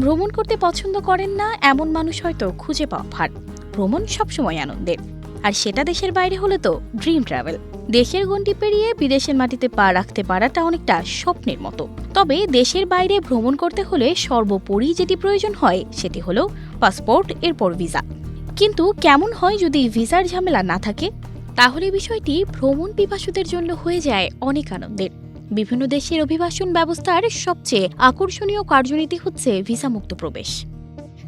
ভ্রমণ করতে পছন্দ করেন না এমন মানুষ হয়তো খুঁজে পাওয়া ভার। ভ্রমণ সবসময় আনন্দের, আর সেটা দেশের বাইরে হলে তো ড্রিম ট্রাভেল। দেশের গণ্ডি পেরিয়ে বিদেশের মাটিতে পা রাখতে পারাটা অনেকটা স্বপ্নের মতো। তবে দেশের বাইরে ভ্রমণ করতে হলে সর্বোপরি যেটি প্রয়োজন হয় সেটি হলো পাসপোর্ট, এরপর ভিসা। কিন্তু কেমন হয় যদি ভিসার ঝামেলা না থাকে? তাহলে বিষয়টি ভ্রমণ পিপাসুদের জন্য হয়ে যায় অনেক আনন্দের। বিভিন্ন দেশের অভিবাসন ব্যবস্থার সবচেয়ে আকর্ষণীয় কার্যনীতি হচ্ছে ভিসামুক্ত প্রবেশ,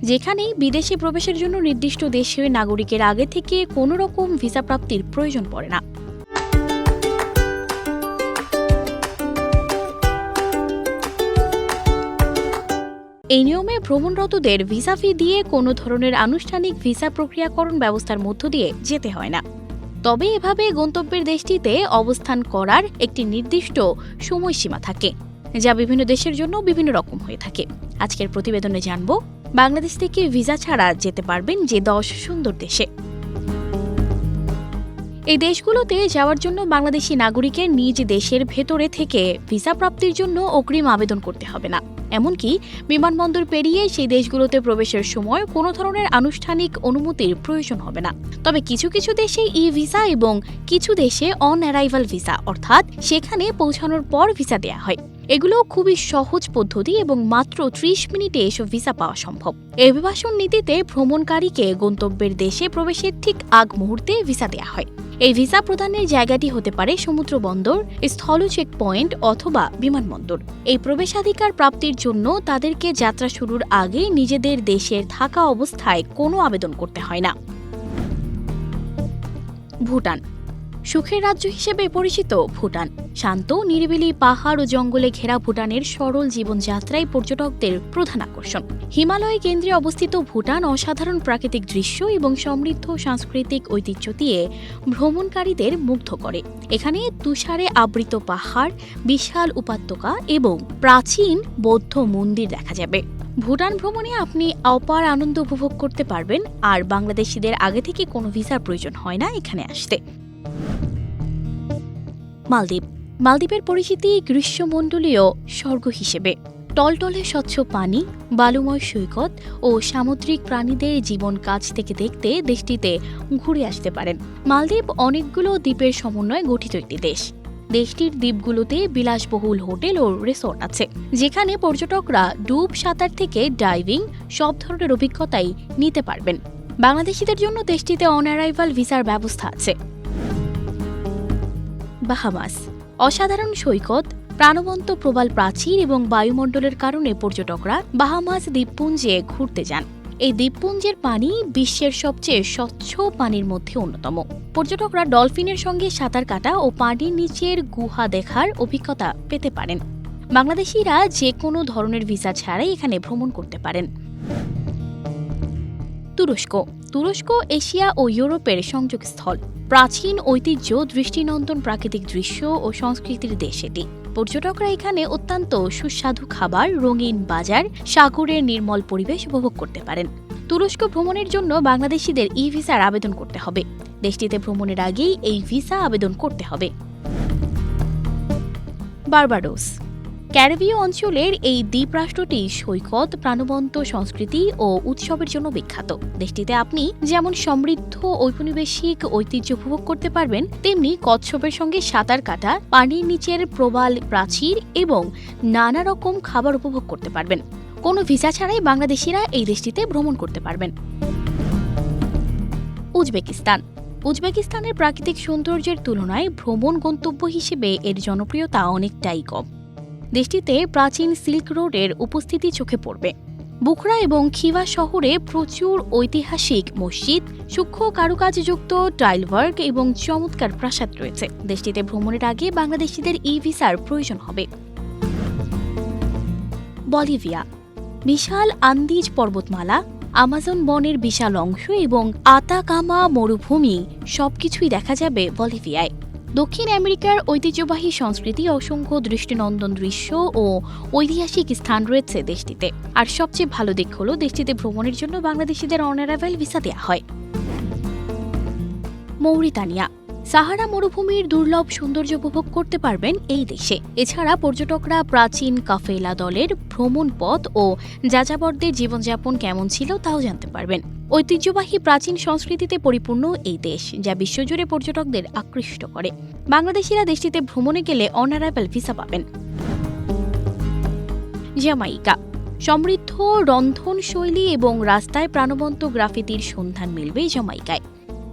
যেখানেই বিদেশে প্রবেশের জন্য নির্দিষ্ট দেশের নাগরিকের আগে থেকে কোনো রকম ভিসা প্রাপ্তির প্রয়োজন পড়ে না। এই নিয়মে ভ্রমণরতদের ভিসা ফি দিয়ে কোনো ধরনের আনুষ্ঠানিক ভিসা প্রক্রিয়াকরণ ব্যবস্থার মধ্য দিয়ে যেতে হয় না। তবে এভাবে গন্তব্যের দেশটিতে অবস্থান করার একটি নির্দিষ্ট সময়সীমা থাকে, যা বিভিন্ন দেশের জন্য বিভিন্ন রকম হয়ে থাকে। আজকের প্রতিবেদনে জানব বাংলাদেশ থেকে ভিসা ছাড়া যেতে পারবেন যে 10 সুন্দর দেশে। এই দেশগুলোতে যাওয়ার জন্য বাংলাদেশি নাগরিকের নিজ দেশের ভেতরে থেকে ভিসা প্রাপ্তির জন্য অগ্রিম আবেদন করতে হবে না। এমনকি বিমানবন্দর পেরিয়ে সেই দেশগুলোতে প্রবেশের সময় কোনো ধরনের আনুষ্ঠানিক অনুমতির প্রয়োজন হবে না। তবে কিছু কিছু দেশে ই ভিসা এবং কিছু দেশে অন অ্যারাইভাল ভিসা, অর্থাৎ সেখানে পৌঁছানোর পর ভিসা দেয়া হয়। এগুলো খুবই সহজ পদ্ধতি এবং মাত্র 30 মিনিটে এসব ভিসা পাওয়া সম্ভব। এই অভিবাসন নীতিতে ভ্রমণকারীকে গন্তব্যের দেশে প্রবেশের ঠিক আগ মুহূর্তে ভিসা দেয়া হয়। এই ভিসা প্রদানের জায়গাটি হতে পারে সমুদ্র বন্দর, স্থল চেক পয়েন্ট অথবা বিমানবন্দর। এই প্রবেশাধিকার প্রাপ্তির জন্য তাদেরকে যাত্রা শুরুর আগে নিজেদের দেশের থাকা অবস্থায় কোনো আবেদন করতে হয় না। ভুটান সুখের রাজ্য হিসেবে পরিচিত ভুটান। শান্ত নিরিবিলি পাহাড় ও জঙ্গলে ঘেরা ভুটানের সরল জীবনযাত্রাই পর্যটকদের প্রধান আকর্ষণ। হিমালয় কেন্দ্রে অবস্থিত ভুটান অসাধারণ প্রাকৃতিক দৃশ্য এবং সমৃদ্ধ সাংস্কৃতিক ঐতিহ্য দিয়ে ভ্রমণকারীদের মুগ্ধ করে। এখানে তুষারে আবৃত পাহাড়, বিশাল উপত্যকা এবং প্রাচীন বৌদ্ধ মন্দির দেখা যাবে। ভুটান ভ্রমণে আপনি অপার আনন্দ উপভোগ করতে পারবেন, আর বাংলাদেশিদের আগে থেকে কোনো ভিসার প্রয়োজন হয় না এখানে আসতে। মালদ্বীপ মালদ্বীপের পরিচিতি গ্রীষ্মমণ্ডলীয় স্বর্গ হিসেবে। টলটলে স্বচ্ছ পানি, বালুময় সৈকত ও সামুদ্রিক প্রাণীদের জীবন কাছ থেকে দেখতে দেশটিতে ঘুরে আসতে পারেন। মালদ্বীপ অনেকগুলো দ্বীপের সমন্বয়ে গঠিত একটি দেশ। দেশটির দ্বীপগুলোতে বিলাসবহুল হোটেল ও রিসোর্ট আছে, যেখানে পর্যটকরা ডুব সাঁতার থেকে ডাইভিং সব ধরনের অভিজ্ঞতাই নিতে পারবেন। বাংলাদেশিদের জন্য দেশটিতে অন অ্যারাইভাল ভিসার ব্যবস্থা আছে। বাহামাস অসাধারণ সৈকত, প্রাণবন্ত প্রবাল প্রাচীর এবং বায়ুমণ্ডলের কারণে পর্যটকরা বাহামাস দ্বীপপুঞ্জে ঘুরতে যান। এই দ্বীপপুঞ্জের পানি বিশ্বের সবচেয়ে স্বচ্ছ পানির মধ্যে অন্যতম। পর্যটকরা ডলফিনের সঙ্গে সাঁতার কাটা ও পানির নিচের গুহা দেখার অভিজ্ঞতা পেতে পারেন। বাংলাদেশিরা যে কোনো ধরনের ভিসা ছাড়াই এখানে ভ্রমণ করতে পারেন। তুরস্ক এশিয়া ও ইউরোপের সংযোগস্থল। প্রাচীন ঐতিহ্য, দৃষ্টিনন্দন প্রাকৃতিক দৃশ্য ও সংস্কৃতির দেশ এটি। পর্যটকরা এখানে অত্যন্ত সুস্বাদু খাবার, রঙিন বাজার, সাগরের নির্মল পরিবেশ উপভোগ করতে পারেন। তুরস্ক ভ্রমণের জন্য বাংলাদেশিদের ই ভিসার আবেদন করতে হবে। দেশটিতে ভ্রমণের আগেই এই ভিসা আবেদন করতে হবে। বার্বাডোস ক্যারিবীয় অঞ্চলের এই দ্বীপরাষ্ট্রটি সৈকত, প্রাণবন্ত সংস্কৃতি ও উৎসবের জন্য বিখ্যাত। দেশটিতে আপনি যেমন সমৃদ্ধ ঔপনিবেশিক ঐতিহ্য উপভোগ করতে পারবেন, তেমনি কচ্ছপের সঙ্গে সাঁতার কাটা, পানির নিচের প্রবাল প্রাচীর এবং নানা রকম খাবার উপভোগ করতে পারবেন। কোনো ভিসা ছাড়াই বাংলাদেশিরা এই দেশটিতে ভ্রমণ করতে পারবেন। উজবেকিস্তানের প্রাকৃতিক সৌন্দর্যের তুলনায় ভ্রমণ গন্তব্য হিসেবে এর জনপ্রিয়তা অনেকটাই কম। দেশটিতে প্রাচীন সিল্ক রোডের উপস্থিতি চোখে পড়বে। বুখরা এবং খিভা শহরে প্রচুর ঐতিহাসিক মসজিদ, সূক্ষ্ম কারুকাজযুক্ত টাইলওয়ার্ক এবং চমৎকার প্রাসাদ রয়েছে। দেশটিতে ভ্রমণের আগে বাংলাদেশিদের ই ভিসার প্রয়োজন হবে। বলিভিয়া বিশাল আন্দিজ পর্বতমালা, আমাজন বনের বিশাল অংশ এবং আতাকামা মরুভূমি সবকিছুই দেখা যাবে বলিভিয়ায়। দক্ষিণ আমেরিকার ঐতিহ্যবাহী সংস্কৃতি, অসংখ্য দৃষ্টিনন্দন দৃশ্য ও ঐতিহাসিক স্থান রয়েছে দেশটিতে। আর সবচেয়ে ভালো দিক হলো দেশটিতে ভ্রমণের জন্য বাংলাদেশিদের অন অ্যারাইভাল ভিসা দেওয়া হয়। মৌরিতানিয়া সাহারা মরুভূমির দুর্লভ সৌন্দর্য উপভোগ করতে পারবেন এই দেশে। এছাড়া পর্যটকরা প্রাচীন কাফেলা দলের ভ্রমণ পথ ও যাযাবরদের জীবনযাপন কেমন ছিল তাও জানতে পারবেন। ঐতিহ্যবাহী প্রাচীন সংস্কৃতিতে পরিপূর্ণ এই দেশ, যা বিশ্বজুড়ে পর্যটকদের আকৃষ্ট করে। বাংলাদেশিরা দেশটিতে ভ্রমণে গেলে অনারাইভাল ভিসা পাবেন। জামাইকা সমৃদ্ধ রন্ধনশৈলী এবং রাস্তায় প্রাণবন্ত গ্রাফিতির সন্ধান মিলবে জামাইকায়।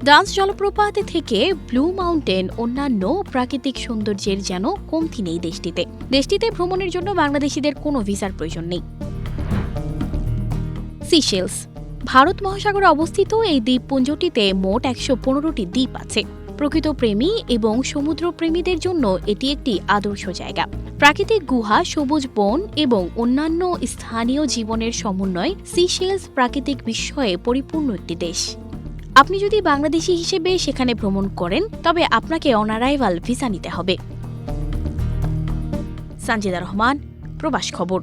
ডান্স জলপ্রপাত থেকে ব্লু মাউন্টেন অন্যান্য প্রাকৃতিক সৌন্দর্যের যেন কমতি নেই দেশটিতে ভ্রমণের জন্য বাংলাদেশিদের কোনো ভিসার প্রয়োজন নেই। সিশেলস ভারত মহাসাগরে অবস্থিত এই দ্বীপপুঞ্জটিতে মোট ১১৫টি দ্বীপ আছে। প্রকৃত প্রেমী এবং সমুদ্রপ্রেমীদের জন্য এটি একটি আদর্শ জায়গা। প্রাকৃতিক গুহা, সবুজ বন এবং অন্যান্য স্থানীয় জীবনের সমন্বয় সিশেলস প্রাকৃতিক বিস্ময়ে পরিপূর্ণ একটি দেশ। আপনি যদি বাংলাদেশি হিসেবে সেখানে ভ্রমণ করেন তবে আপনাকে অনারাইভাল ভিসা নিতে হবে। সানজিদা রহমান, প্রবাস খবর।